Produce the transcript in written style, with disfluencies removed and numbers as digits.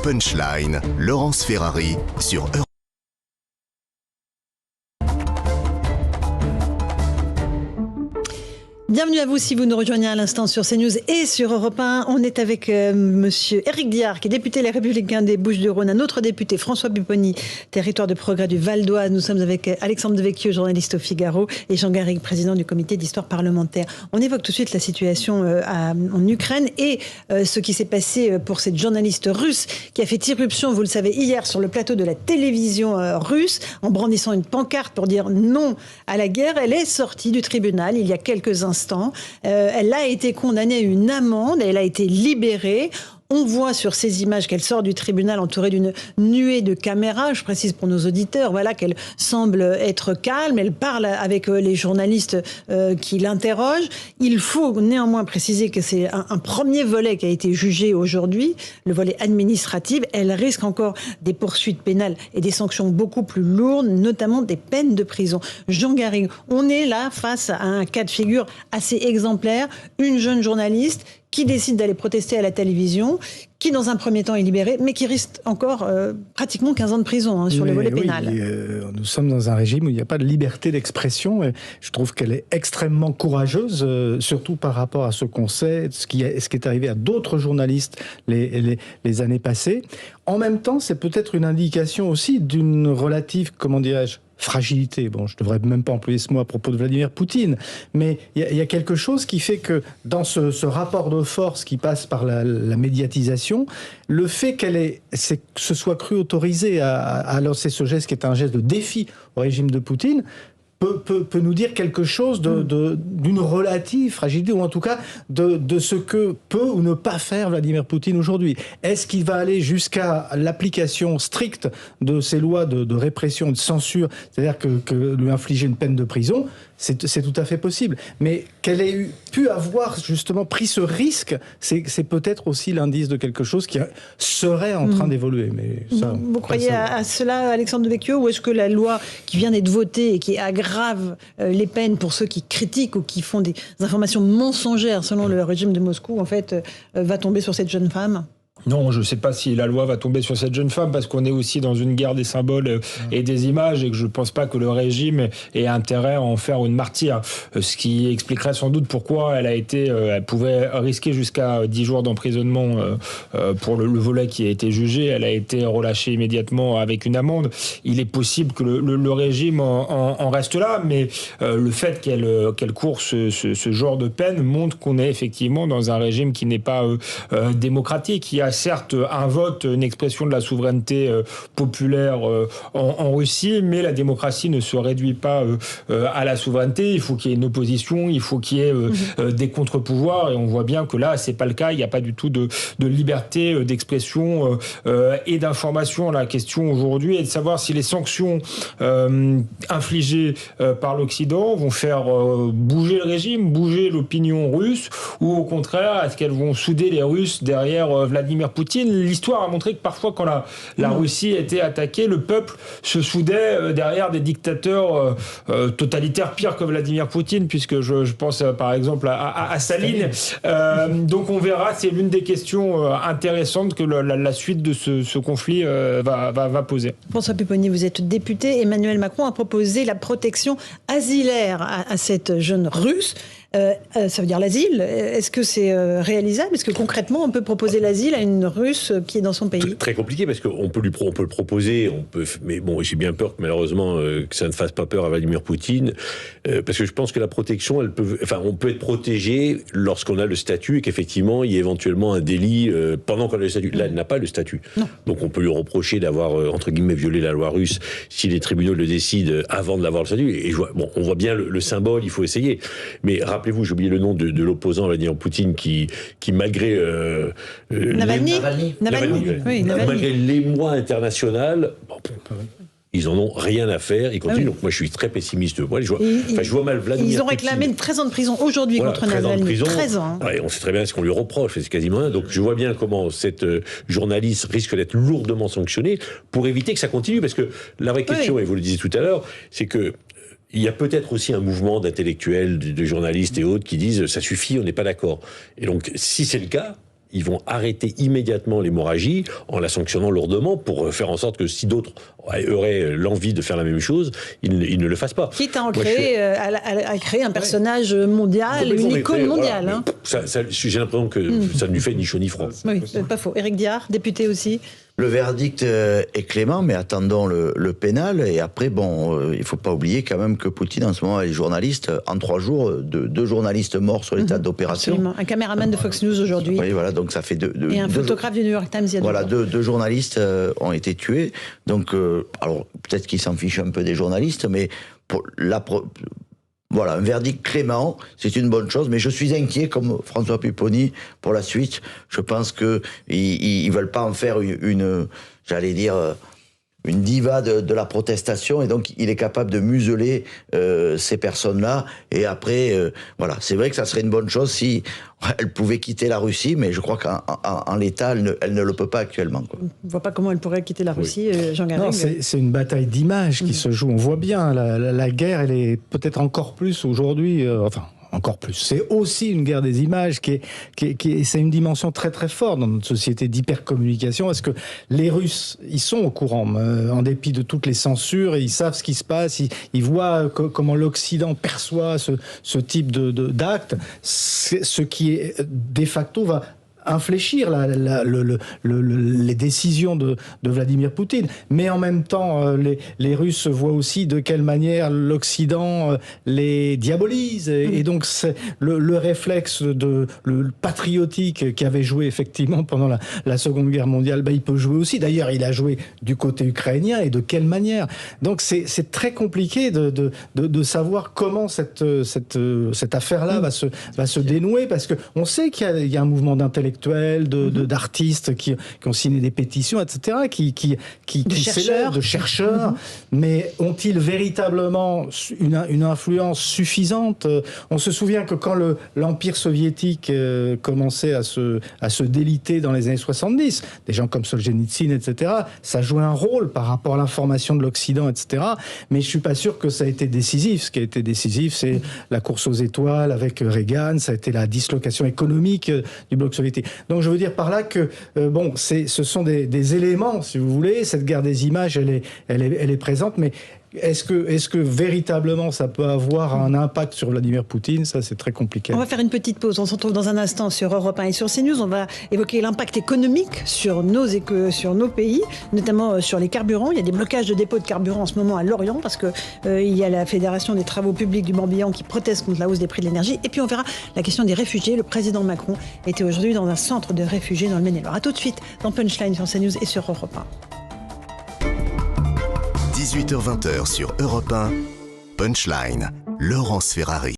Punchline, Laurence Ferrari sur Europe. Bienvenue à vous si vous nous rejoignez à l'instant sur CNews et sur Europe 1. On est avec monsieur Éric Diard, qui est député Les Républicains des Bouches-du-Rhône, un autre député, François Pupponi, territoire de progrès du Val d'Oise. Nous sommes avec Alexandre Devecchio, journaliste au Figaro, et Jean Garrigue, président du comité d'histoire parlementaire. On évoque tout de suite la situation en Ukraine et ce qui s'est passé pour cette journaliste russe qui a fait irruption, vous le savez, hier sur le plateau de la télévision russe en brandissant une pancarte pour dire non à la guerre. Elle est sortie du tribunal il y a quelques instants. Elle a été condamnée à une amende, elle a été libérée. On voit sur ces images qu'elle sort du tribunal entourée d'une nuée de caméras. Je précise pour nos auditeurs, voilà, qu'elle semble être calme. Elle parle avec les journalistes qui l'interrogent. Il faut néanmoins préciser que c'est un premier volet qui a été jugé aujourd'hui, le volet administratif. Elle risque encore des poursuites pénales et des sanctions beaucoup plus lourdes, notamment des peines de prison. Jean Garrigue, on est là face à un cas de figure assez exemplaire. Une jeune journaliste qui décide d'aller protester à la télévision, qui dans un premier temps est libérée, mais qui risque encore pratiquement 15 ans de prison sur le volet pénal. Nous sommes dans un régime où il n'y a pas de liberté d'expression. Et je trouve qu'elle est extrêmement courageuse, surtout par rapport à ce qu'on sait, ce qui est arrivé à d'autres journalistes les années passées. En même temps, c'est peut-être une indication aussi d'une relative, comment dirais-je, fragilité. Bon, je ne devrais même pas employer ce mot à propos de Vladimir Poutine, mais il y a quelque chose qui fait que dans ce rapport de force qui passe par la médiatisation, le fait se soit cru autorisée à lancer ce geste qui est un geste de défi au régime de Poutine, peut nous dire quelque chose d'une relative fragilité, ou en tout cas de ce que peut ou ne pas faire Vladimir Poutine aujourd'hui. Est-ce qu'il va aller jusqu'à l'application stricte de ces lois de répression, de censure, c'est-à-dire que lui infliger une peine de prison? C'est tout à fait possible. Mais qu'elle ait pu avoir justement pris ce risque, c'est peut-être aussi l'indice de quelque chose qui serait en train d'évoluer. Mais ça, vous croyez à cela, Alexandre Devecchio, ou est-ce que la loi qui vient d'être votée et qui aggrave les peines pour ceux qui critiquent ou qui font des informations mensongères selon le régime de Moscou, en fait, va tomber sur cette jeune femme ? Non, je ne sais pas si la loi va tomber sur cette jeune femme, parce qu'on est aussi dans une guerre des symboles et des images, et que je ne pense pas que le régime ait intérêt à en faire une martyre. Ce qui expliquerait sans doute pourquoi elle pouvait risquer jusqu'à 10 jours d'emprisonnement pour le volet qui a été jugé. Elle a été relâchée immédiatement avec une amende. Il est possible que le régime en reste là, mais le fait qu'elle court ce genre de peine montre qu'on est effectivement dans un régime qui n'est pas démocratique, qui a certes un vote, une expression de la souveraineté populaire en Russie, mais la démocratie ne se réduit pas à la souveraineté. Il faut qu'il y ait une opposition, il faut qu'il y ait des contre-pouvoirs, et on voit bien que là, c'est pas le cas. Il n'y a pas du tout de liberté d'expression et d'information. La question aujourd'hui est de savoir si les sanctions infligées par l'Occident vont faire bouger le régime, bouger l'opinion russe, ou au contraire, est-ce qu'elles vont souder les Russes derrière Vladimir Poutine. L'histoire a montré que parfois, quand la Russie était attaquée, le peuple se soudait derrière des dictateurs totalitaires pires que Vladimir Poutine, puisque je pense par exemple à Staline. Donc on verra, c'est l'une des questions intéressantes que la suite de ce conflit va poser. François Pupponi, vous êtes député. Emmanuel Macron a proposé la protection asilaire à cette jeune Russe. Ça veut dire l'asile. Est-ce que c'est réalisable? Est-ce que concrètement, on peut proposer l'asile à une Russe qui est dans son pays? Très compliqué, parce qu'on peut le proposer, mais bon, j'ai bien peur que malheureusement que ça ne fasse pas peur à Vladimir Poutine, parce que je pense que la protection, on peut être protégé lorsqu'on a le statut, et qu'effectivement il y a éventuellement un délit pendant qu'on a le statut. Là, elle n'a pas le statut, donc on peut lui reprocher d'avoir entre guillemets violé la loi russe si les tribunaux le décident avant de l'avoir le statut. Et on voit bien le symbole, il faut essayer. Mais rappelez-vous, j'ai oublié le nom de l'opposant Vladimir Poutine qui malgré Navalny. Malgré l'émoi international, ils en ont rien à faire, ils continuent. Donc moi je suis très pessimiste. Moi, je vois mal Vladimir Ils ont réclamé 13 ans de prison aujourd'hui contre Navalny. 13 ans. Ouais, on sait très bien ce qu'on lui reproche, c'est quasiment rien. Donc je vois bien comment cette journaliste risque d'être lourdement sanctionnée pour éviter que ça continue. Parce que la vraie question, et vous le disiez tout à l'heure, c'est que il y a peut-être aussi un mouvement d'intellectuels, de journalistes et autres qui disent « ça suffit, on n'est pas d'accord ». Et donc, si c'est le cas, ils vont arrêter immédiatement l'hémorragie en la sanctionnant lourdement pour faire en sorte que si d'autres auraient l'envie de faire la même chose, ils ne le fassent pas. Quitte à créer un personnage mondial, une icône mondiale. Voilà. J'ai l'impression que ça ne lui fait ni chaud ni froid. Oui, c'est pas faux. Éric Diard, député aussi. Le verdict est clément, mais attendons le pénal. Et après, il faut pas oublier quand même que Poutine, en ce moment, est journaliste. En 3 jours, 2 journalistes morts sur les théâtres d'opération. Absolument. Un caméraman de Fox News aujourd'hui. Oui, voilà, donc ça fait et un photographe du New York Times il y a 2 voilà, jours. 2 journalistes ont été tués. Donc, alors, peut-être qu'ils s'en fichent un peu des journalistes, mais voilà, un verdict clément, c'est une bonne chose, mais je suis inquiet, comme François Pupponi, pour la suite. Je pense qu'ils veulent pas en faire une diva de la protestation, et donc il est capable de museler ces personnes-là. Et après, voilà, c'est vrai que ça serait une bonne chose si elle pouvait quitter la Russie, mais je crois qu'en l'état, elle ne le peut pas actuellement, quoi. On ne voit pas comment elle pourrait quitter la Russie, Jean Garrigue. Non, c'est une bataille d'images qui se joue. On voit bien, la guerre, elle est peut-être encore plus aujourd'hui, encore plus. C'est aussi une guerre des images c'est une dimension très très forte dans notre société d'hypercommunication. Est-ce que les Russes, ils sont au courant, en dépit de toutes les censures, et ils savent ce qui se passe, ils voient comment l'Occident perçoit ce type d'acte, ce qui est de facto va infléchir les décisions de Vladimir Poutine. Mais en même temps, les Russes voient aussi de quelle manière l'Occident les diabolise. Et donc, c'est le réflexe le patriotique qui avait joué effectivement pendant la Seconde Guerre mondiale, il peut jouer aussi. D'ailleurs, il a joué du côté ukrainien, et de quelle manière. Donc, c'est très compliqué de savoir comment cette affaire-là va se dénouer, parce qu'on sait qu'il y a un mouvement d'intellectuels, d'artistes qui ont signé des pétitions, etc., de chercheurs, mais ont-ils véritablement une influence suffisante? On se souvient que quand l'Empire soviétique commençait à se déliter dans les années 70, des gens comme Solzhenitsyn, etc., ça jouait un rôle par rapport à l'information de l'Occident, etc., mais je suis pas sûr que ça a été décisif. Ce qui a été décisif, c'est la course aux étoiles avec Reagan, ça a été la dislocation économique du bloc soviétique. Donc je veux dire par là que ce sont des éléments, si vous voulez. Cette guerre des images, elle est présente, mais est-ce que véritablement ça peut avoir un impact sur Vladimir Poutine? Ça, c'est très compliqué. On va faire une petite pause. On se retrouve dans un instant sur Europe 1 et sur CNews. On va évoquer l'impact économique sur nos pays, notamment sur les carburants. Il y a des blocages de dépôts de carburant en ce moment à Lorient, parce que il y a la Fédération des travaux publics du Morbihan qui proteste contre la hausse des prix de l'énergie. Et puis on verra la question des réfugiés. Le président Macron était aujourd'hui dans un centre de réfugiés dans le Maine-et-Loire. A tout de suite dans Punchline sur CNews et sur Europe 1. 18h-20h sur Europe 1, Punchline, Laurence Ferrari.